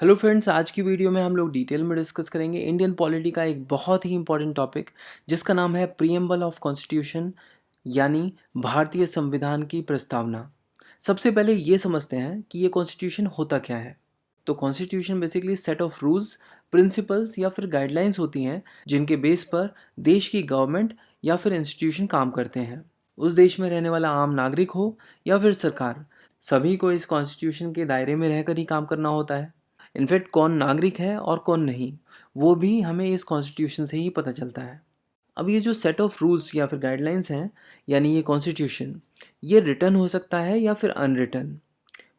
Hello friends, आज की video में हम लोग डिटेल में डिस्कस करेंगे इंडियन पॉलिटी का एक बहुत ही इंपॉर्टेंट टॉपिक जिसका नाम है प्रीएम्बल ऑफ कॉन्स्टिट्यूशन, यानी भारतीय संविधान की प्रस्तावना। सबसे पहले ये समझते हैं कि ये कॉन्स्टिट्यूशन होता क्या है। तो constitution basically set of rules, principles या फिर गाइडलाइंस होती हैं जिनके बेस पर देश की गवर्नमेंट या फिर इंस्टीट्यूशन काम करते हैं। उस देश में रहने वाला आम नागरिक हो या फिर सरकार, सभी को इस कॉन्स्टिट्यूशन के दायरे में रहकर ही काम करना होता है। इनफैक्ट कौन नागरिक है और कौन नहीं, वो भी हमें इस कॉन्स्टिट्यूशन से ही पता चलता है। अब ये जो सेट ऑफ रूल्स या फिर गाइडलाइंस हैं, यानी ये कॉन्स्टिट्यूशन, ये रिटन हो सकता है या फिर अनरिटन।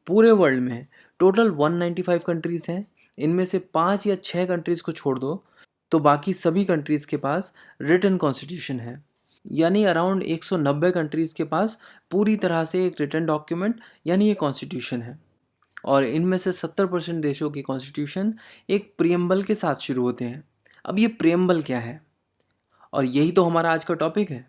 पूरे वर्ल्ड में टोटल 195 कंट्रीज़ हैं। इनमें से 5 या 6 कंट्रीज़ को छोड़ दो तो बाकी सभी कंट्रीज़ के पास रिटन कॉन्स्टिट्यूशन है। यानी अराउंड 190 कंट्रीज़ के पास पूरी तरह से एक रिटन डॉक्यूमेंट यानी ये कॉन्स्टिट्यूशन है। और इनमें से 70% देशों के कॉन्स्टिट्यूशन एक प्रियम्बल के साथ शुरू होते हैं। अब ये प्रियम्बल क्या है, और यही तो हमारा आज का टॉपिक है।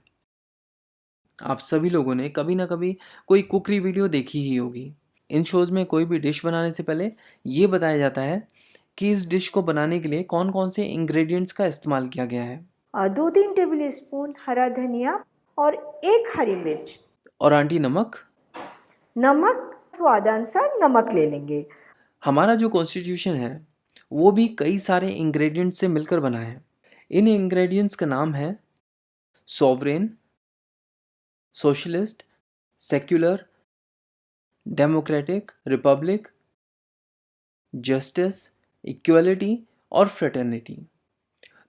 आप सभी लोगों ने कभी ना कभी कोई कुकरी वीडियो देखी ही होगी। इन शोज़ में कोई भी डिश बनाने से पहले ये बताया जाता है कि इस डिश को बनाने के लिए कौन कौन से इंग्रेडिएंट्स का इस्तेमाल किया गया है। 2-3 टेबल स्पून हरा धनिया और 1 हरी मिर्च। और आंटी, नमक? नमक स्वादानुसार नमक ले लेंगे। हमारा जो कॉन्स्टिट्यूशन है वो भी कई सारे इंग्रेडिएंट्स से मिलकर बना है। इन इंग्रेडिएंट्स का नाम है sovereign, socialist, secular, democratic, Republic, justice, equality और फ्रेटर्निटी।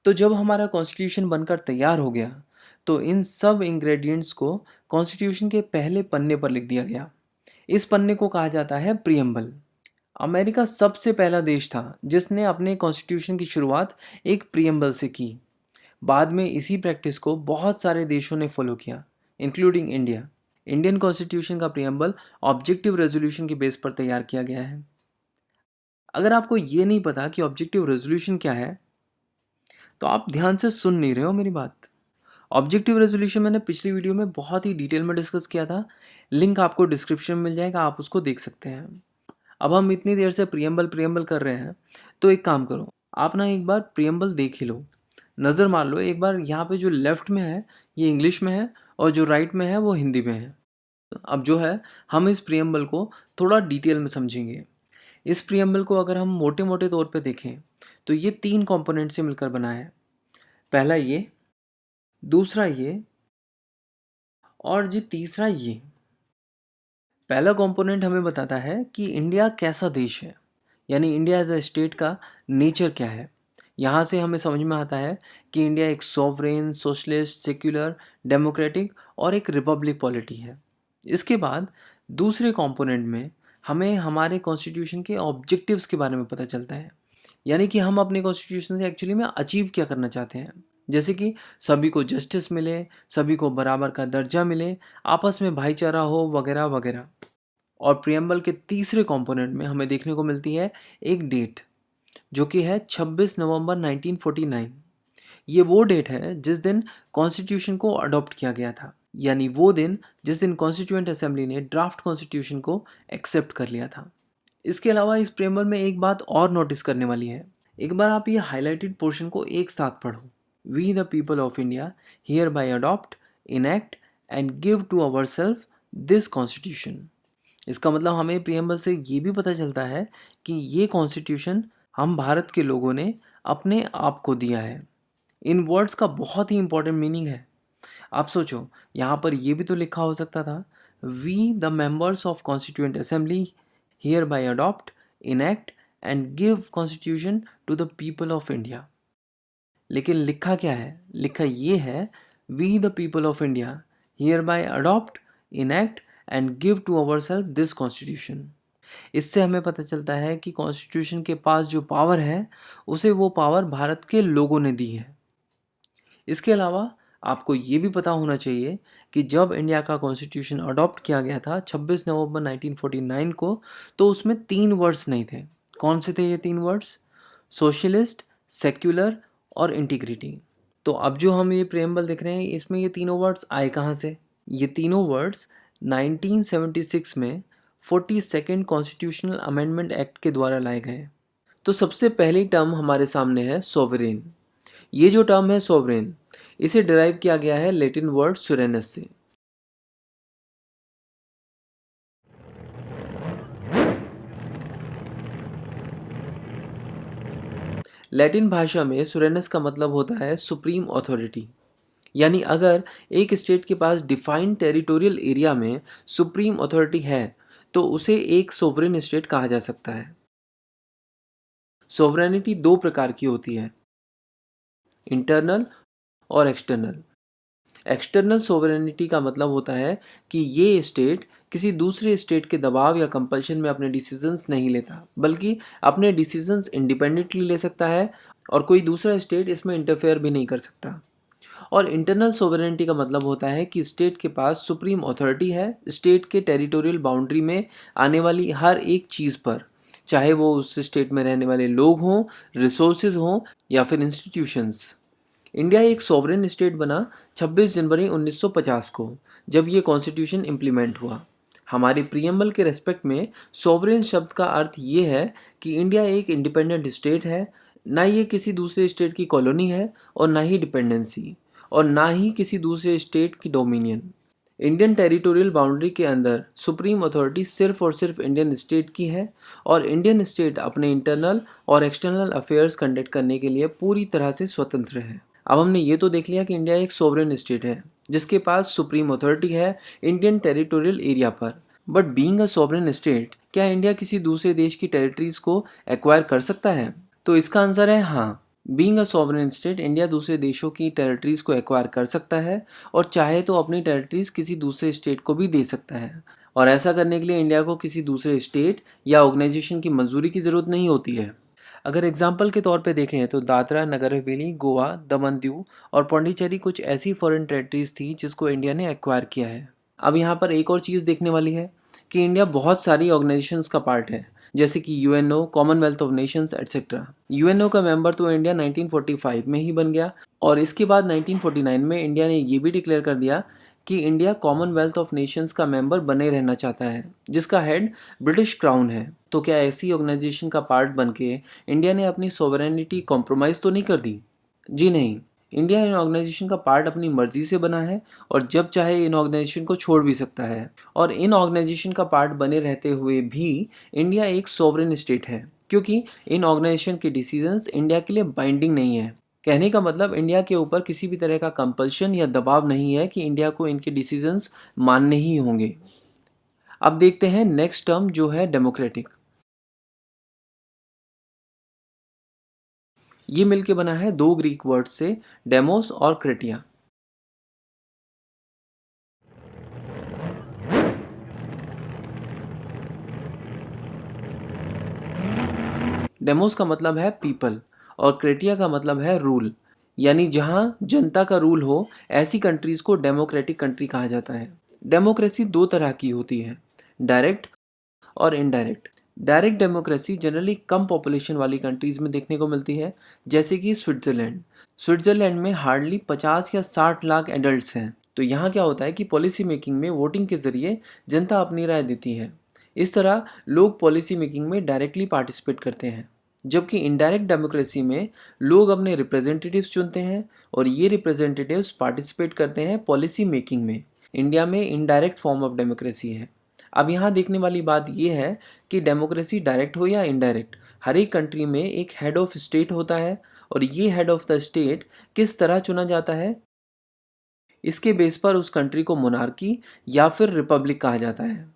तो जब हमारा कॉन्स्टिट्यूशन बनकर तैयार हो गया तो इन सब इंग्रेडिएंट्स को कॉन्स्टिट्यूशन के पहले पन्ने पर लिख दिया गया। इस पन्ने को कहा जाता है प्रियम्बल। अमेरिका सबसे पहला देश था जिसने अपने कॉन्स्टिट्यूशन की शुरुआत एक प्रियम्बल से की। बाद में इसी प्रैक्टिस को बहुत सारे देशों ने फॉलो किया, इंक्लूडिंग इंडिया। इंडियन कॉन्स्टिट्यूशन का प्रियम्बल ऑब्जेक्टिव रेजोल्यूशन के बेस पर तैयार किया गया है। अगर आपको ये नहीं पता कि ऑब्जेक्टिव रेजोल्यूशन क्या है तो आप ध्यान से सुन नहीं रहे हो मेरी बात। ऑब्जेक्टिव रेजोल्यूशन मैंने पिछली वीडियो में बहुत ही डिटेल में डिस्कस किया था। लिंक आपको डिस्क्रिप्शन में मिल जाएगा, आप उसको देख सकते हैं। अब हम इतनी देर से प्रियम्बल प्रियम्बल कर रहे हैं तो एक काम करो, आप ना एक बार प्रियम्बल देख ही लो, नज़र मार लो एक बार। यहाँ पे जो लेफ्ट में है ये इंग्लिश में है और जो राइट में है वो हिंदी में है। अब जो है हम इस प्रियम्बल को थोड़ा डिटेल में समझेंगे। इस प्रियम्बल को अगर हम मोटे मोटे तौर पे देखें तो ये 3 कंपोनेंट से मिलकर बना है। पहला ये, दूसरा ये और जी तीसरा ये। पहला कंपोनेंट हमें बताता है कि इंडिया कैसा देश है, यानी इंडिया एज अ स्टेट का नेचर क्या है। यहाँ से हमें समझ में आता है कि इंडिया एक सॉवरेन, सोशलिस्ट, सेक्युलर, डेमोक्रेटिक और एक रिपब्लिक पॉलिटी है। इसके बाद दूसरे कंपोनेंट में हमें हमारे कॉन्स्टिट्यूशन के ऑब्जेक्टिव्स के बारे में पता चलता है, यानी कि हम अपने कॉन्स्टिट्यूशन से एक्चुअली में अचीव क्या करना चाहते हैं। जैसे कि सभी को जस्टिस मिले, सभी को बराबर का दर्जा मिले, आपस में भाईचारा हो, वगैरह वगैरह। और प्रियम्बल के तीसरे कंपोनेंट में हमें देखने को मिलती है एक डेट, जो कि है 26 नवंबर 1949। ये वो डेट है जिस दिन कॉन्स्टिट्यूशन को अडॉप्ट किया गया था, यानी वो दिन जिस दिन कॉन्स्टिट्यूएंट असेंबली ने ड्राफ्ट कॉन्स्टिट्यूशन को एक्सेप्ट कर लिया था। इसके अलावा इस प्रेमबल में एक बात और नोटिस करने वाली है। एक बार आप ये हाईलाइटेड पोर्शन को एक साथ पढ़ो। We the people of India hereby adopt, enact and give to our self this constitution. इसका मतलब हमें प्रियम्बल से ये भी पता चलता है कि ये कॉन्स्टिट्यूशन हम भारत के लोगों ने अपने आप को दिया है। इन वर्ड्स का बहुत ही इंपॉर्टेंट मीनिंग है। आप सोचो, यहाँ पर ये भी तो लिखा हो सकता था, we the members of constituent assembly hereby adopt, enact and give constitution to the people of India. लेकिन लिखा क्या है? लिखा ये है, we the people of India hereby adopt, enact and give to our self this constitution. इससे हमें पता चलता है कि कॉन्स्टिट्यूशन के पास जो पावर है उसे वो पावर भारत के लोगों ने दी है। इसके अलावा आपको ये भी पता होना चाहिए कि जब इंडिया का कॉन्स्टिट्यूशन अडॉप्ट किया गया था 26 नवंबर 1949 को, तो उसमें 3 वर्ड्स नहीं थे। कौन से थे ये 3 वर्ड्स? सोशलिस्ट, सेक्युलर और इंटीग्रिटी। तो अब जो हम ये प्रेम्बल देख रहे हैं इसमें ये तीनों वर्ड्स आए कहाँ से? ये तीनों वर्ड्स 1976 में 42nd कॉन्स्टिट्यूशनल अमेंडमेंट एक्ट के द्वारा लाए गए। तो सबसे पहली टर्म हमारे सामने है सोवरेन। ये जो टर्म है सोवरेन, इसे डिराइव किया गया है लैटिन वर्ड सुरेनस से। लैटिन भाषा में सुरेनस का मतलब होता है सुप्रीम अथॉरिटी। यानी अगर एक स्टेट के पास डिफाइंड टेरिटोरियल एरिया में सुप्रीम अथॉरिटी है तो उसे एक सोवरेन स्टेट कहा जा सकता है। सोवरेनिटी दो प्रकार की होती है, इंटरनल और एक्सटर्नल। एक्सटर्नल सोवरेनिटी का मतलब होता है कि ये स्टेट किसी दूसरे स्टेट के दबाव या कंपल्शन में अपने डिसीजंस नहीं लेता, बल्कि अपने डिसीजंस इंडिपेंडेंटली ले सकता है और कोई दूसरा स्टेट इसमें इंटरफेयर भी नहीं कर सकता। और इंटरनल सोवरेनिटी का मतलब होता है कि स्टेट के पास सुप्रीम अथॉरिटी है स्टेट के टेरिटोरियल बाउंड्री में आने वाली हर एक चीज़ पर, चाहे वो उस स्टेट में रहने वाले लोग हों, रिसोर्सेज हों या फिर इंस्टीट्यूशंस। इंडिया एक सॉवरेन स्टेट बना 26 जनवरी 1950 को, जब ये कॉन्स्टिट्यूशन इम्प्लीमेंट हुआ। हमारे प्रियम्बल के रेस्पेक्ट में सॉवरेन शब्द का अर्थ ये है कि इंडिया एक इंडिपेंडेंट स्टेट है, ना ये किसी दूसरे स्टेट की कॉलोनी है और ना ही डिपेंडेंसी, और ना ही किसी दूसरे स्टेट की डोमिनियन। इंडियन टेरिटोरियल बाउंड्री के अंदर सुप्रीम अथॉरिटी सिर्फ और सिर्फ इंडियन स्टेट की है और इंडियन स्टेट अपने इंटरनल और एक्सटर्नल अफेयर्स कंडक्ट करने के लिए पूरी तरह से स्वतंत्र है। अब हमने ये तो देख लिया कि इंडिया एक सोवरेन स्टेट है जिसके पास सुप्रीम अथॉरिटी है इंडियन टेरिटोरियल एरिया पर। But being a sovereign state, क्या इंडिया किसी दूसरे देश की टेरिटरीज को एक्वायर कर सकता है? तो इसका आंसर है हाँ। Being a sovereign state, India दूसरे देशों की टेरिटरीज को एक्वायर कर सकता है और चाहे तो अपनी टेरिटरीज किसी दूसरे स्टेट को भी दे सकता है। और ऐसा करने के लिए इंडिया को किसी दूसरे स्टेट या ऑर्गेनाइजेशन की मंजूरी की ज़रूरत नहीं होती है। अगर एग्जाम्पल के तौर पे देखें तो दादरा नगर हवेली, गोवा, दमन दीव और पौंडीचेरी कुछ ऐसी फॉरेन टेरिटरीज थी जिसको इंडिया ने एक्वायर किया है। अब यहाँ पर एक और चीज़ देखने वाली है कि इंडिया बहुत सारी ऑर्गेनाइजेशंस का पार्ट है, जैसे कि UNO, Commonwealth of Nations etcetera. UNO का मेंबर तो इंडिया 1945 में ही बन गया और इसके बाद 1949 में इंडिया ने ये भी डिक्लेयर कर दिया कि इंडिया कॉमनवेल्थ ऑफ नेशंस का मेंबर बने रहना चाहता है, जिसका हेड ब्रिटिश क्राउन है। तो क्या ऐसी ऑर्गेनाइजेशन का पार्ट बन के इंडिया ने अपनी सोवरेनिटी कॉम्प्रोमाइज़ तो नहीं कर दी? जी नहीं। इंडिया इन ऑर्गेनाइजेशन का पार्ट अपनी मर्जी से बना है और जब चाहे इन ऑर्गेनाइजेशन को छोड़ भी सकता है। और इन ऑर्गेनाइजेशन का पार्ट बने रहते हुए भी इंडिया एक सॉवरेन स्टेट है, क्योंकि इन ऑर्गेनाइजेशन के डिसीजंस इंडिया के लिए बाइंडिंग नहीं है। कहने का मतलब इंडिया के ऊपर किसी भी तरह का कंपल्शन या दबाव नहीं है कि इंडिया को इनके डिसीजंस मानने ही होंगे। अब देखते हैं नेक्स्ट टर्म जो है डेमोक्रेटिक। ये मिलके बना है दो ग्रीक वर्ड से, डेमोस और क्रेटिया। डेमोस का मतलब है पीपल और क्रेटिया का मतलब है रूल। यानी जहां जनता का रूल हो, ऐसी कंट्रीज को डेमोक्रेटिक कंट्री कहा जाता है। डेमोक्रेसी दो तरह की होती है, डायरेक्ट और इनडायरेक्ट। डायरेक्ट डेमोक्रेसी जनरली कम पॉपुलेशन वाली कंट्रीज में देखने को मिलती है, जैसे कि स्विट्जरलैंड। स्विट्जरलैंड में हार्डली 50 या 60 लाख एडल्ट्स हैं। तो यहाँ क्या होता है कि पॉलिसी मेकिंग में वोटिंग के जरिए जनता अपनी राय देती है। इस तरह लोग पॉलिसी मेकिंग में डायरेक्टली पार्टिसिपेट करते हैं। जबकि इनडायरेक्ट डेमोक्रेसी में लोग अपने रिप्रेजेंटेटिव्स चुनते हैं और ये रिप्रेजेंटेटिव्स पार्टिसिपेट करते हैं पॉलिसी मेकिंग में। इंडिया में इनडायरेक्ट फॉर्म ऑफ डेमोक्रेसी है। अब यहाँ देखने वाली बात यह है कि डेमोक्रेसी डायरेक्ट हो या इनडायरेक्ट, हर एक कंट्री में एक हेड ऑफ स्टेट होता है और ये हेड ऑफ द स्टेट किस तरह चुना जाता है, इसके बेस पर उस कंट्री को मोनार्की या फिर रिपब्लिक कहा जाता है।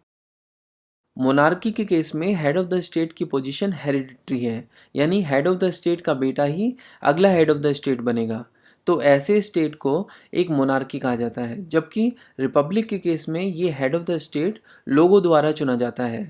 मोनार्की के केस में हेड ऑफ द स्टेट की पोजीशन हेरिडिटरी है, यानी हेड ऑफ द स्टेट का बेटा ही अगला हेड ऑफ द स्टेट बनेगा। तो ऐसे स्टेट को एक मोनार्की कहा जाता है। जबकि रिपब्लिक के केस में ये हेड ऑफ द स्टेट लोगों द्वारा चुना जाता है।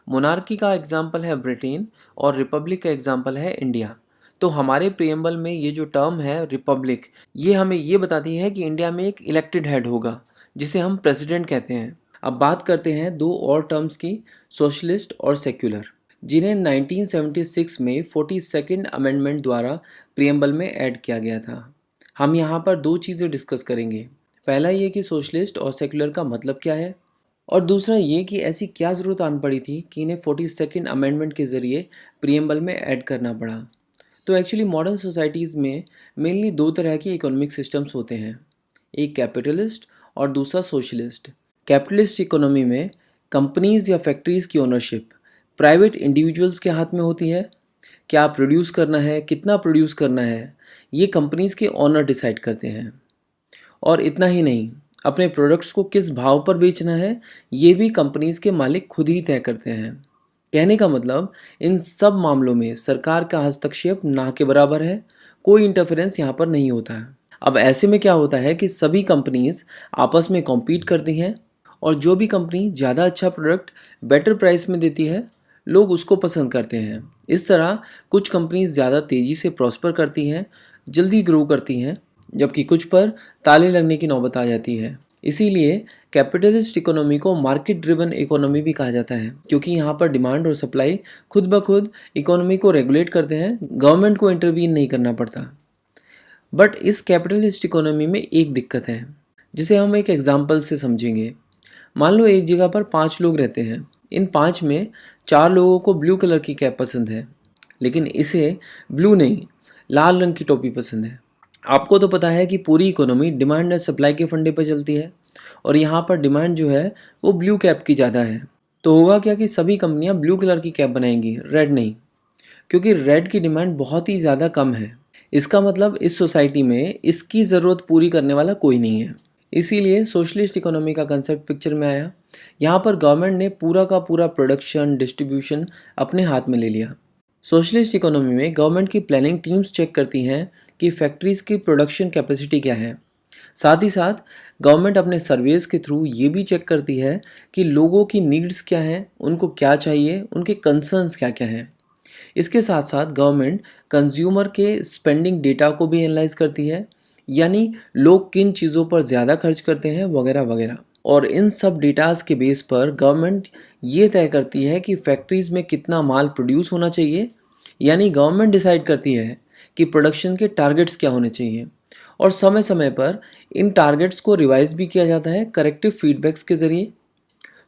मोनार्की का एग्जाम्पल है ब्रिटेन और रिपब्लिक का एग्जाम्पल है इंडिया। तो हमारे प्रियम्बल में ये जो टर्म है रिपब्लिक, ये हमें ये बताती है कि इंडिया में एक इलेक्टेड हेड होगा जिसे हम प्रेसिडेंट कहते हैं। अब बात करते हैं दो और टर्म्स की, सोशलिस्ट और सेक्युलर, जिन्हें 1976 में 42nd अमेंडमेंट द्वारा प्रियम्बल में ऐड किया गया था। हम यहाँ पर दो चीज़ें डिस्कस करेंगे। पहला ये कि सोशलिस्ट और सेक्युलर का मतलब क्या है, और दूसरा ये कि ऐसी क्या ज़रूरत आन पड़ी थी कि इन्हें 42nd अमेंडमेंट के ज़रिए प्रीएम्बल में ऐड करना पड़ा। तो एक्चुअली मॉडर्न सोसाइटीज़ में मेनली दो तरह के इकोनॉमिक सिस्टम्स होते हैं, एक कैपिटलिस्ट और दूसरा सोशलिस्ट। कैपिटलिस्ट इकोनॉमी में कंपनीज या फैक्ट्रीज़ की ओनरशिप प्राइवेट इंडिविजुअल्स के हाथ में होती है। क्या प्रोड्यूस करना है, कितना प्रोड्यूस करना है, ये कंपनीज के ओनर डिसाइड करते हैं। और इतना ही नहीं, अपने प्रोडक्ट्स को किस भाव पर बेचना है ये भी कंपनीज के मालिक खुद ही तय करते हैं। कहने का मतलब इन सब मामलों में सरकार का हस्तक्षेप ना के बराबर है, कोई इंटरफेरेंस यहाँ पर नहीं होता है। अब ऐसे में क्या होता है कि सभी कंपनीज आपस में कॉम्पीट करती हैं और जो भी कंपनी ज़्यादा अच्छा प्रोडक्ट बेटर प्राइस में देती है लोग उसको पसंद करते हैं। इस तरह कुछ कंपनीज ज़्यादा तेज़ी से प्रॉस्पर करती हैं, जल्दी ग्रो करती हैं, जबकि कुछ पर ताले लगने की नौबत आ जाती है। इसीलिए कैपिटलिस्ट इकोनॉमी को मार्केट ड्रिवन इकोनॉमी भी कहा जाता है, क्योंकि यहाँ पर डिमांड और सप्लाई खुद ब खुद इकोनॉमी को रेगुलेट करते हैं, गवर्नमेंट को इंटरवीन नहीं करना पड़ता। बट इस कैपिटलिस्ट इकोनॉमी में एक दिक्कत है, जिसे हम एक एग्जाम्पल से समझेंगे। मान लो एक जगह पर 5 लोग रहते हैं। इन 5 में 4 लोगों को ब्लू कलर की कैप पसंद है, लेकिन इसे ब्लू नहीं, लाल रंग की टोपी पसंद है। आपको तो पता है कि पूरी इकोनॉमी डिमांड एंड सप्लाई के फंडे पर चलती है और यहाँ पर डिमांड जो है वो ब्लू कैप की ज़्यादा है। तो होगा क्या कि सभी कंपनियाँ ब्लू कलर की कैप बनाएंगी, रेड नहीं, क्योंकि रेड की डिमांड बहुत ही ज़्यादा कम है। इसका मतलब इस सोसाइटी में इसकी ज़रूरत पूरी करने वाला कोई नहीं है। इसीलिए सोशलिस्ट इकोनॉमी का कंसेप्ट पिक्चर में आया। यहाँ पर गवर्नमेंट ने पूरा का पूरा प्रोडक्शन डिस्ट्रीब्यूशन अपने हाथ में ले लिया। सोशलिस्ट इकोनॉमी में गवर्नमेंट की प्लानिंग टीम्स चेक करती हैं कि फैक्ट्रीज़ की प्रोडक्शन कैपेसिटी क्या है। साथ ही साथ गवर्नमेंट अपने सर्वेस के थ्रू ये भी चेक करती है कि लोगों की नीड्स क्या हैं, उनको क्या चाहिए, उनके कंसर्न्स क्या क्या हैं। इसके साथ साथ गवर्नमेंट कंज्यूमर के स्पेंडिंग डेटा को भी एनालाइज करती है, यानी लोग किन चीज़ों पर ज़्यादा खर्च करते हैं वगैरह वगैरह। और इन सब डेटाज के बेस पर गवर्नमेंट ये तय करती है कि फैक्ट्रीज़ में कितना माल प्रोड्यूस होना चाहिए, यानी गवर्नमेंट डिसाइड करती है कि प्रोडक्शन के टारगेट्स क्या होने चाहिए। और समय समय पर इन टारगेट्स को रिवाइज भी किया जाता है करेक्टिव फीडबैक्स के ज़रिए।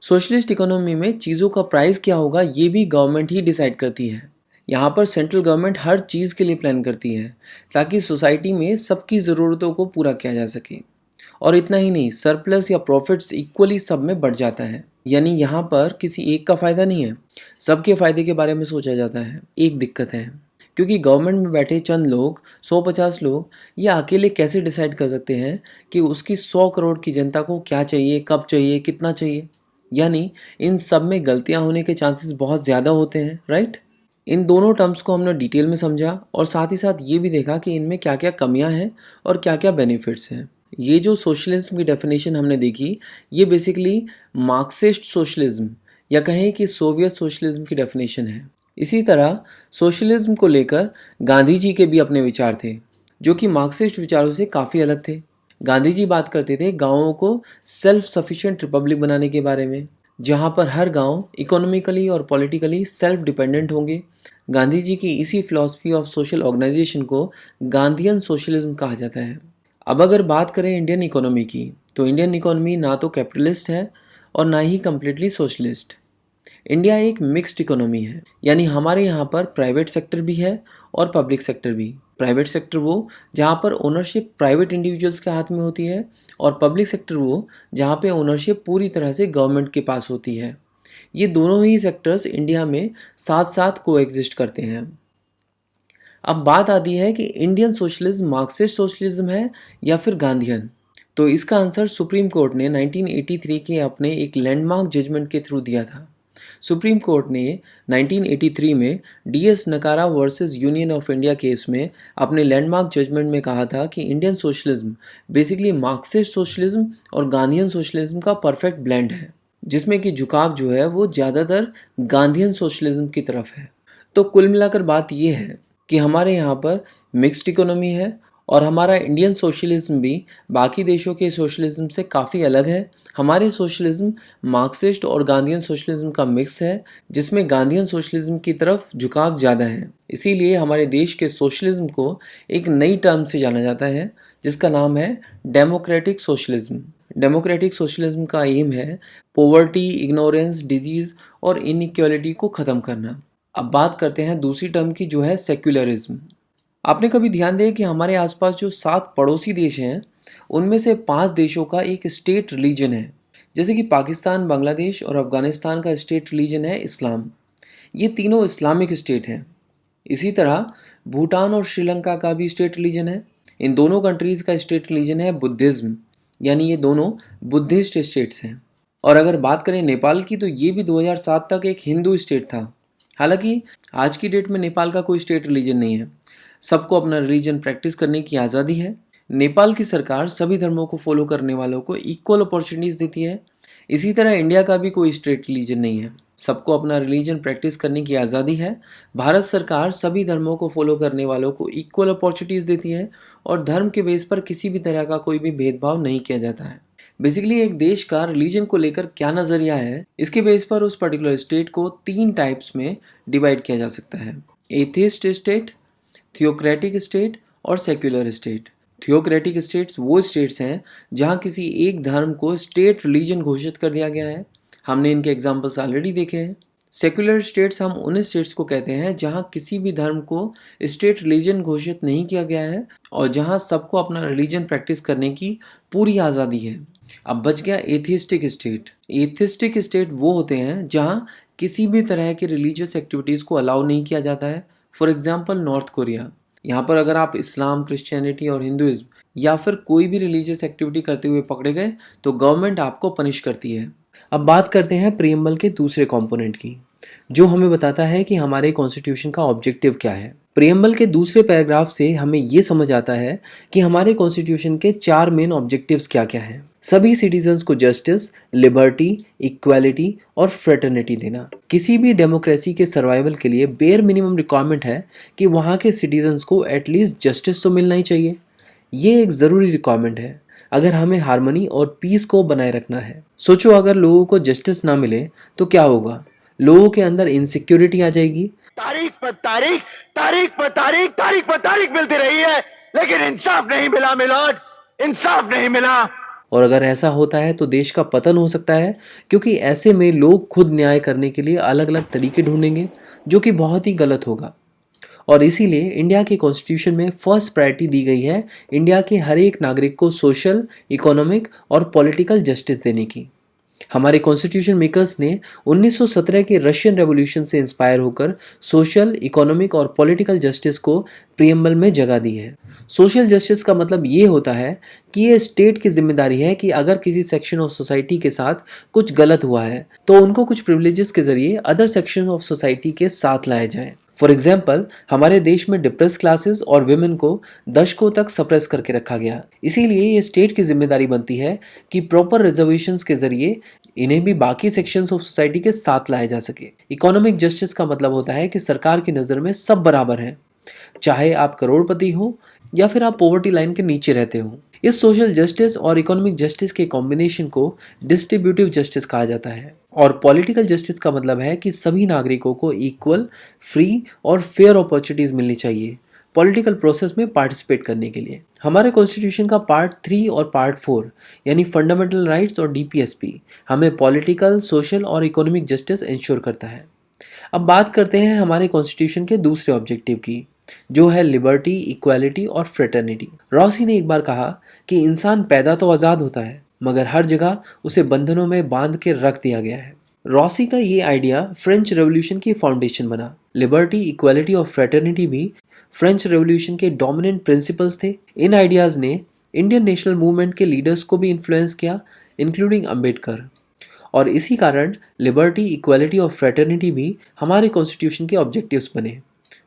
सोशलिस्ट इकोनॉमी में चीज़ों का प्राइस क्या होगा ये भी गवर्नमेंट ही डिसाइड करती है। यहाँ पर सेंट्रल गवर्नमेंट हर चीज़ के लिए प्लान करती है ताकि सोसाइटी में सबकी ज़रूरतों को पूरा किया जा सके। और इतना ही नहीं, सरप्लस या प्रॉफिट्स इक्वली सब में बढ़ जाता है, यानी यहाँ पर किसी एक का फ़ायदा नहीं है, सबके फ़ायदे के बारे में सोचा जाता है। एक दिक्कत है, क्योंकि गवर्नमेंट में बैठे चंद लोग, 150 लोग, ये अकेले कैसे डिसाइड कर सकते हैं कि उसकी 100 करोड़ की जनता को क्या चाहिए, कब चाहिए, कितना चाहिए। यानी इन सब में गलतियाँ होने के चांसेस बहुत ज़्यादा होते हैं, राइट। इन दोनों टर्म्स को हमने डिटेल में समझा और साथ ही साथ ये भी देखा कि इनमें क्या क्या कमियां हैं और क्या क्या बेनिफिट्स हैं। ये जो सोशलिज्म की डेफिनेशन हमने देखी, ये बेसिकली मार्क्सिस्ट सोशलिज्म या कहें कि सोवियत सोशलिज्म की डेफिनेशन है। इसी तरह सोशलिज्म को लेकर गांधी जी के भी अपने विचार थे, जो कि मार्क्सिस्ट विचारों से काफ़ी अलग थे। गांधी जी बात करते थे गाँवों को सेल्फ सफिशिएंट रिपब्लिक बनाने के बारे में, जहाँ पर हर गांव इकोनॉमिकली और पॉलिटिकली सेल्फ डिपेंडेंट होंगे। गांधी जी की इसी फिलॉसफी ऑफ सोशल ऑर्गेनाइजेशन को गांधीयन सोशलिज्म कहा जाता है। अब अगर बात करें इंडियन इकोनॉमी की, तो इंडियन इकोनॉमी ना तो कैपिटलिस्ट है और ना ही कम्प्लीटली सोशलिस्ट। इंडिया एक मिक्स्ड इकोनॉमी है, यानी हमारे यहाँ पर प्राइवेट सेक्टर भी है और पब्लिक सेक्टर भी। प्राइवेट सेक्टर वो जहाँ पर ओनरशिप प्राइवेट इंडिविजुअल्स के हाथ में होती है और पब्लिक सेक्टर वो जहाँ पे ओनरशिप पूरी तरह से गवर्नमेंट के पास होती है। ये दोनों ही सेक्टर्स इंडिया में साथ साथ कोएग्जिस्ट करते हैं। अब बात आती है कि इंडियन सोशलिज्म मार्क्सिस्ट सोशलिज्म है या फिर गांधीयन। तो इसका आंसर सुप्रीम कोर्ट ने 1983 के अपने एक लैंडमार्क जजमेंट के थ्रू दिया था। सुप्रीम कोर्ट ने 1983 में डीएस नकारा versus union of India case में अपने लैंडमार्क जजमेंट में कहा था कि Indian socialism basically Marxist socialism और गांधीयन सोशलिज्म का परफेक्ट ब्लेंड है, जिसमें कि झुकाव जो है वो ज़्यादातर गांधीयन सोशलिज्म की तरफ है। तो कुल मिलाकर बात यह है कि हमारे यहाँ पर मिक्स्ड इकोनॉमी है और हमारा इंडियन सोशलिज्म भी बाकी देशों के सोशलिज्म से काफ़ी अलग है। हमारे सोशलिज्म मार्क्सिस्ट और गांधीयन सोशलिज्म का मिक्स है, जिसमें गांधीयन सोशलिज्म की तरफ झुकाव ज़्यादा है। इसीलिए हमारे देश के सोशलिज्म को एक नई टर्म से जाना जाता है, जिसका नाम है डेमोक्रेटिक सोशलिज्म। डेमोक्रेटिक सोशलिज्म का एम है पॉवर्टी, इग्नोरेंस, डिजीज और इनइक्वालिटी को ख़त्म करना। अब बात करते हैं दूसरी टर्म की, जो है सेक्युलरिज्म। आपने कभी ध्यान दिया कि हमारे आसपास जो 7 पड़ोसी देश हैं, उनमें से 5 देशों का एक स्टेट रिलीजन है। जैसे कि पाकिस्तान, बांग्लादेश और अफगानिस्तान का स्टेट रिलीजन है इस्लाम। ये तीनों इस्लामिक स्टेट हैं। इसी तरह भूटान और श्रीलंका का भी स्टेट रिलीजन है। इन दोनों कंट्रीज़ का स्टेट रिलीजन है बुद्धिज़्म, यानी ये दोनों बुद्धिस्ट स्टेट्स हैं। और अगर बात करें नेपाल की, तो ये भी 2007 तक एक हिंदू स्टेट था। हालांकि आज की डेट में नेपाल का कोई स्टेट रिलीजन नहीं है। सबको अपना रिलीजन प्रैक्टिस करने की आज़ादी है। नेपाल की सरकार सभी धर्मों को फॉलो करने वालों को इक्वल अपॉर्चुनिटीज़ देती है। इसी तरह इंडिया का भी कोई स्टेट रिलीजन नहीं है। सबको अपना रिलीजन प्रैक्टिस करने की आज़ादी है। भारत सरकार सभी धर्मों को फॉलो करने वालों को इक्वल अपॉर्चुनिटीज़ देती है और धर्म के बेस पर किसी भी तरह का कोई भी भेदभाव नहीं किया जाता है। बेसिकली एक देश का रिलीजन को लेकर क्या नज़रिया है, इसके बेस पर उस पर्टिकुलर स्टेट को 3 टाइप्स में डिवाइड किया जा सकता है: एथिस्ट स्टेट, थियोक्रेटिक स्टेट और सेक्युलर स्टेट। थियोक्रेटिक स्टेट्स वो स्टेट्स हैं जहाँ किसी एक धर्म को स्टेट रिलीजन घोषित कर दिया गया है। हमने इनके एग्जाम्पल्स ऑलरेडी देखे हैं। सेक्युलर स्टेट्स हम उन स्टेट्स को कहते हैं जहाँ किसी भी धर्म को स्टेट रिलीजन घोषित नहीं किया गया है और जहाँ सबको अपना रिलीजन प्रैक्टिस करने की पूरी आज़ादी है। अब बच गया एथिस्टिक स्टेट। एथिस्टिक स्टेट वो होते हैं जहाँ किसी भी तरह की रिलीजियस एक्टिविटीज़ को अलाउ नहीं किया जाता है। For example north Korea. यहाँ पर अगर आप इस्लाम, क्रिश्चियनिटी और हिंदुइज्म या फिर कोई भी रिलीजियस एक्टिविटी करते हुए पकड़े गए तो गवर्नमेंट आपको पनिश करती है। अब बात करते हैं प्रीएम्बल के दूसरे कंपोनेंट की, जो हमें बताता है कि हमारे कॉन्स्टिट्यूशन का ऑब्जेक्टिव क्या है। प्रीएम्बल के दूसरे पैराग्राफ से हमें ये समझ आता है कि हमारे कॉन्स्टिट्यूशन के 4 मेन ऑब्जेक्टिव्स क्या क्या हैं। सभी सिटीजन्स को जस्टिस, लिबर्टी, इक्वालिटी और फ्रेटर्निटी देना। किसी भी डेमोक्रेसी के सर्वाइवल के लिए बेयर मिनिमम रिक्वायरमेंट है कि वहाँ के सिटीजन्स को एटलीस्ट जस्टिस तो मिलना ही चाहिए। ये एक ज़रूरी रिक्वायरमेंट है अगर हमें हार्मनी और पीस को बनाए रखना है। सोचो अगर लोगों को जस्टिस ना मिले तो क्या होगा? लोगों के अंदर इनसिक्योरिटी आ जाएगी। तारीख पर तारीख, तारीख पर तारीख, तारीख पर तारीख मिलती रही है, लेकिन इंसाफ नहीं मिला मिलोड, इंसाफ नहीं मिला। और अगर ऐसा होता है तो देश का पतन हो सकता है, क्योंकि ऐसे में लोग खुद न्याय करने के लिए अलग अलग तरीके ढूंढेंगे, जो कि बहुत ही गलत होगा। और इसीलिए इंडिया के कॉन्स्टिट्यूशन में फर्स्ट प्रायोरिटी दी गई है इंडिया के हर एक नागरिक को सोशल, इकोनॉमिक और पॉलिटिकल जस्टिस देने की। हमारे कॉन्स्टिट्यूशन मेकर्स ने 1917 के रशियन रेवोल्यूशन से इंस्पायर होकर सोशल, इकोनॉमिक और पॉलिटिकल जस्टिस को प्रीएम्बल में जगह दी है। सोशल जस्टिस का मतलब ये होता है कि ये स्टेट की जिम्मेदारी है कि अगर किसी सेक्शन ऑफ सोसाइटी के साथ कुछ गलत हुआ है तो उनको कुछ प्रिविलेजेस के जरिए अदर सेक्शन ऑफ सोसाइटी के साथ लाया जाए। फॉर एग्जाम्पल, हमारे देश में डिप्रेस क्लासेस और विमेन को दशकों तक सप्रेस करके रखा गया। इसीलिए ये स्टेट की जिम्मेदारी बनती है कि प्रॉपर रिजर्वेशंस के जरिए इन्हें भी बाकी सेक्शंस ऑफ सोसाइटी के साथ लाया जा सके। इकोनॉमिक जस्टिस का मतलब होता है कि सरकार की नज़र में सब बराबर हैं, चाहे आप करोड़पति हो या फिर आप पॉवर्टी लाइन के नीचे रहते हो। इस सोशल जस्टिस और इकोनॉमिक जस्टिस के कॉम्बिनेशन को डिस्ट्रीब्यूटिव जस्टिस कहा जाता है। और पॉलिटिकल जस्टिस का मतलब है कि सभी नागरिकों को इक्वल, फ्री और फेयर अपॉर्चुनिटीज़ मिलनी चाहिए पॉलिटिकल प्रोसेस में पार्टिसिपेट करने के लिए। हमारे कॉन्स्टिट्यूशन का पार्ट 3 और पार्ट 4 यानी फंडामेंटल राइट्स और डीपीएसपी हमें पॉलिटिकल, सोशल और इकोनॉमिक जस्टिस इंश्योर करता है। अब बात करते हैं हमारे कॉन्स्टिट्यूशन के दूसरे ऑब्जेक्टिव की, जो है लिबर्टी, इक्वालिटी और फ्रेटर्निटी। रॉसी ने एक बार कहा कि इंसान पैदा तो आज़ाद होता है, मगर हर जगह उसे बंधनों में बांध के रख दिया गया है। रॉसी का ये आइडिया फ्रेंच रेवोल्यूशन की फाउंडेशन बना। लिबर्टी, इक्वालिटी और फ्रेटर्निटी भी फ्रेंच रेवोल्यूशन के डोमिनेंट प्रिंसिपल्स थे। इन आइडियाज़ ने इंडियन नेशनल मूवमेंट के लीडर्स को भी इन्फ्लुएंस किया, इंक्लूडिंग अम्बेडकर। और इसी कारण लिबर्टी, इक्वालिटी और फ्रेटर्निटी भी हमारे कॉन्स्टिट्यूशन के ऑब्जेक्टिव्स बने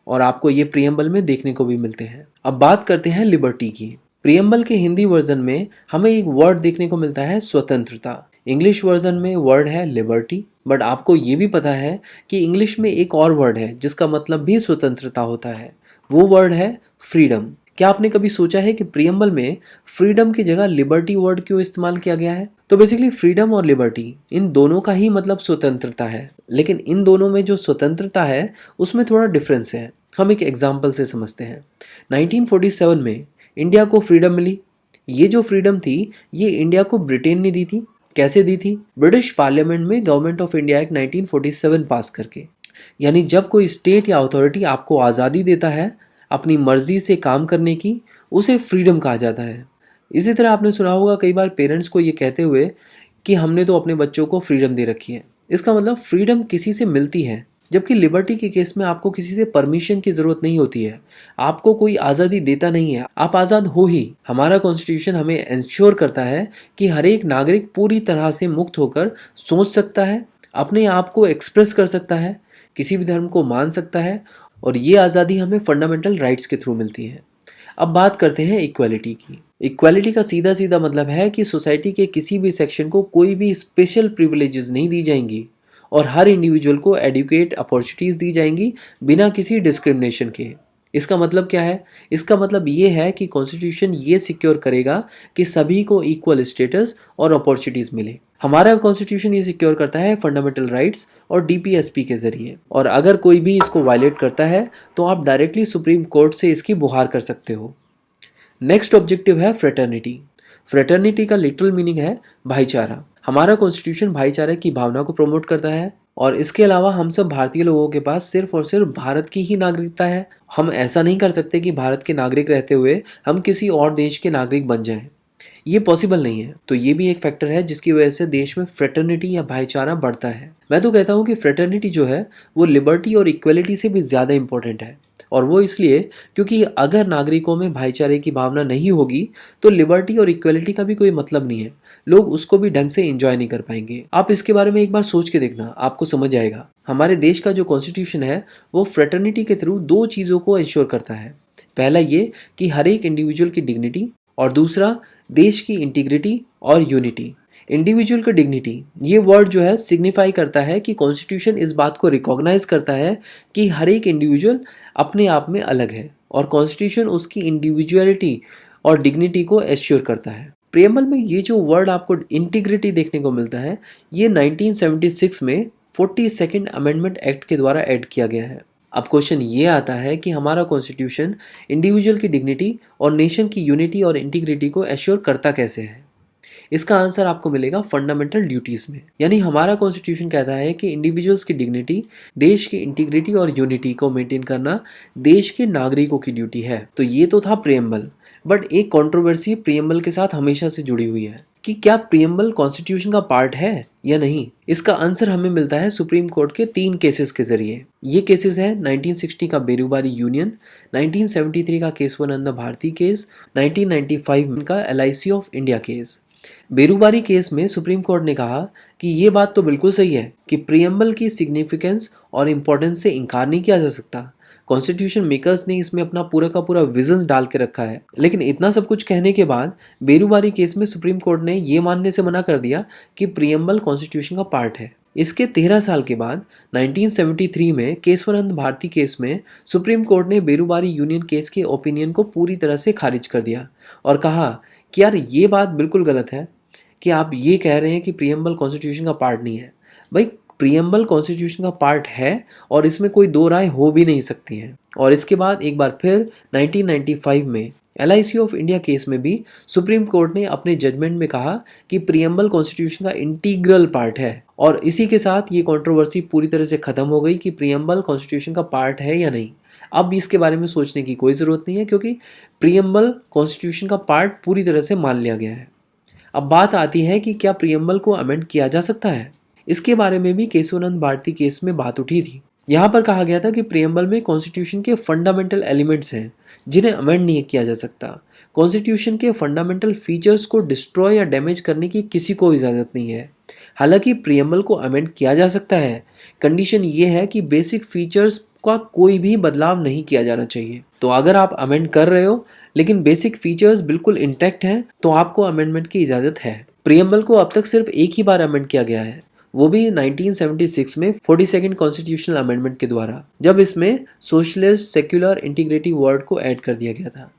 और आपको ये प्रीएम्बल में देखने को भी मिलते हैं। अब बात करते हैं लिबर्टी की। प्रीएम्बल के हिंदी वर्जन में हमें एक वर्ड देखने को मिलता है, स्वतंत्रता। इंग्लिश वर्जन में वर्ड है लिबर्टी, बट आपको ये भी पता है कि इंग्लिश में एक और वर्ड है जिसका मतलब भी स्वतंत्रता होता है। वो वर्ड है फ्रीडम। क्या आपने कभी सोचा है कि प्रीएम्बल में फ्रीडम की जगह लिबर्टी वर्ड क्यों इस्तेमाल किया गया है? तो बेसिकली फ्रीडम और लिबर्टी इन दोनों का ही मतलब स्वतंत्रता है, लेकिन इन दोनों में जो स्वतंत्रता है उसमें थोड़ा डिफरेंस है। हम एक एग्जाम्पल से समझते हैं। 1947 में इंडिया को फ्रीडम मिली, ये जो फ्रीडम थी ये इंडिया को ब्रिटेन ने दी थी। कैसे दी थी? ब्रिटिश पार्लियामेंट में गवर्नमेंट ऑफ इंडिया एक्ट 1947 पास करके। यानी जब कोई स्टेट या अथॉरिटी आपको आज़ादी देता है अपनी मर्जी से काम करने की, उसे फ्रीडम कहा जाता है। इसी तरह आपने सुना होगा कई बार पेरेंट्स को ये कहते हुए कि हमने तो अपने बच्चों को फ्रीडम दे रखी है। इसका मतलब फ्रीडम किसी से मिलती है, जबकि लिबर्टी के केस में आपको किसी से परमिशन की ज़रूरत नहीं होती है। आपको कोई आज़ादी देता नहीं है, आप आज़ाद हो ही। हमारा कॉन्स्टिट्यूशन हमें इंश्योर करता है कि हर एक नागरिक पूरी तरह से मुक्त होकर सोच सकता है, अपने आप को एक्सप्रेस कर सकता है, किसी भी धर्म को मान सकता है, और ये आज़ादी हमें फंडामेंटल राइट्स के थ्रू मिलती है। अब बात करते हैं इक्वालिटी की। इक्वालिटी का सीधा सीधा मतलब है कि सोसाइटी के किसी भी सेक्शन को कोई भी स्पेशल प्रिविलेजेस नहीं दी जाएंगी और हर इंडिविजुअल को एडुकेट अपॉर्चुनिटीज़ दी जाएंगी बिना किसी डिस्क्रिमिनेशन के। इसका मतलब क्या है? इसका मतलब ये है कि कॉन्स्टिट्यूशन ये सिक्योर करेगा कि सभी को इक्वल स्टेटस और अपॉर्चुनिटीज़ मिले। हमारा कॉन्स्टिट्यूशन ये सिक्योर करता है फंडामेंटल राइट्स और डीपीएसपी के ज़रिए, और अगर कोई भी इसको वायलेट करता है तो आप डायरेक्टली सुप्रीम कोर्ट से इसकी गुहार कर सकते हो। नेक्स्ट ऑब्जेक्टिव है फ्रेटर्निटी। फ्रेटर्निटी का लिटरल मीनिंग है भाईचारा। हमारा कॉन्स्टिट्यूशन भाईचारे की भावना को प्रमोट करता है, और इसके अलावा हम सब भारतीय लोगों के पास सिर्फ और सिर्फ भारत की ही नागरिकता है। हम ऐसा नहीं कर सकते कि भारत के नागरिक रहते हुए हम किसी और देश के नागरिक बन जाएं। ये पॉसिबल नहीं है। तो ये भी एक फैक्टर है जिसकी वजह से देश में फ्रेटर्निटी या भाईचारा बढ़ता है। मैं तो कहता हूँ कि फ्रेटर्निटी जो है वो लिबर्टी और इक्वलिटी से भी ज़्यादा इंपॉर्टेंट है, और वो इसलिए क्योंकि अगर नागरिकों में भाईचारे की भावना नहीं होगी तो लिबर्टी और इक्वलिटी का भी कोई मतलब नहीं है। लोग उसको भी ढंग से एंजॉय नहीं कर पाएंगे। आप इसके बारे में एक बार सोच के देखना, आपको समझ आएगा। हमारे देश का जो कॉन्स्टिट्यूशन है वो फ्रेटर्निटी के थ्रू दो चीज़ों को इंश्योर करता है। पहला ये कि हर एक इंडिविजुअल की डिग्निटी, और दूसरा देश की इंटीग्रिटी और यूनिटी। इंडिविजुअल का डिग्निटी ये वर्ड जो है सिग्निफाई करता है कि कॉन्स्टिट्यूशन इस बात को रिकॉग्नाइज करता है कि हर एक इंडिविजुअल अपने आप में अलग है, और कॉन्स्टिट्यूशन उसकी इंडिविजुअलिटी और डिग्निटी को एश्योर करता है। प्रियम्बल में ये जो वर्ड आपको इंटीग्रिटी देखने को मिलता है ये 1976 में 42nd अमेंडमेंट एक्ट के द्वारा ऐड किया गया है। अब क्वेश्चन ये आता है कि हमारा कॉन्स्टिट्यूशन इंडिविजुअल की डिग्निटी और नेशन की यूनिटी और इंटीग्रिटी को एश्योर करता कैसे है? इसका आंसर आपको मिलेगा फंडामेंटल ड्यूटीज में। यानी हमारा कॉन्स्टिट्यूशन कहता है कि इंडिविजुअल्स की डिग्निटी, देश की इंटीग्रिटी और यूनिटी को मेंटेन करना देश के नागरिकों की ड्यूटी है। तो ये तो था प्रियम्बल, बट एक कंट्रोवर्सी प्रियम्बल के साथ हमेशा से जुड़ी हुई है कि क्या प्रियम्बल कॉन्स्टिट्यूशन का पार्ट है या नहीं। इसका आंसर हमें मिलता है सुप्रीम कोर्ट के 3 केसेस के जरिए। ये केसेस है 1960 का बेरूबारी यूनियन, 1973 का केशवानंद भारती केस, 1995 का LIC of India case. Berubari case में सुप्रीम कोर्ट ने कहा कि ये बात तो बिल्कुल सही है कि प्रियम्बल की सिग्निफिकेंस और इम्पोर्टेंस से इनकार नहीं किया जा सकता। कॉन्स्टिट्यूशन मेकर्स ने इसमें अपना पूरा का पूरा विजन डाल के रखा है। लेकिन इतना सब कुछ कहने के बाद बेरूबारी केस में सुप्रीम कोर्ट ने ये मानने से मना कर दिया कि प्रियम्बल कॉन्स्टिट्यूशन का पार्ट है। इसके 13 साल के बाद 1973 में केशवानंद भारती केस में सुप्रीम कोर्ट ने बेरूबारी यूनियन केस के ओपिनियन को पूरी तरह से खारिज कर दिया और कहा कि यार ये बात बिल्कुल गलत है कि आप ये कह रहे हैं कि प्रियम्बल कॉन्स्टिट्यूशन का पार्ट नहीं है। भाई प्रियम्बल कॉन्स्टिट्यूशन का पार्ट है और इसमें कोई दो राय हो भी नहीं सकती है। और इसके बाद एक बार फिर 1995 में LIC ऑफ इंडिया केस में भी सुप्रीम कोर्ट ने अपने जजमेंट में कहा कि प्रियम्बल कॉन्स्टिट्यूशन का इंटीग्रल पार्ट है, और इसी के साथ ये कंट्रोवर्सी पूरी तरह से खत्म हो गई कि प्रियम्बल कॉन्स्टिट्यूशन का पार्ट है या नहीं। अब इसके बारे में सोचने की कोई ज़रूरत नहीं है क्योंकि प्रियम्बल कॉन्स्टिट्यूशन का पार्ट पूरी तरह से मान लिया गया है। अब बात आती है कि क्या प्रियम्बल को अमेंड किया जा सकता है। इसके बारे में भी केशवानंद भारती केस में बात उठी थी। यहाँ पर कहा गया था कि प्रियम्बल में कॉन्स्टिट्यूशन के फंडामेंटल एलिमेंट्स हैं जिन्हें अमेंड नहीं किया जा सकता। कॉन्स्टिट्यूशन के फंडामेंटल फीचर्स को डिस्ट्रॉय या डैमेज करने की किसी को इजाज़त नहीं है। हालांकि प्रियम्बल को अमेंड किया जा सकता है, कंडीशन ये है कि बेसिक फीचर्स का कोई भी बदलाव नहीं किया जाना चाहिए। तो अगर आप अमेंड कर रहे हो लेकिन बेसिक फीचर्स बिल्कुल इंटैक्ट हैं तो आपको अमेंडमेंट की इजाज़त है। प्रियम्बल को अब तक सिर्फ एक ही बार अमेंड किया गया है, वो भी 1976 में 42nd कॉन्स्टिट्यूशनल अमेंडमेंट के द्वारा, जब इसमें सोशलिस्ट सेक्युलर इंटीग्रिटी वर्ड को ऐड कर दिया गया था।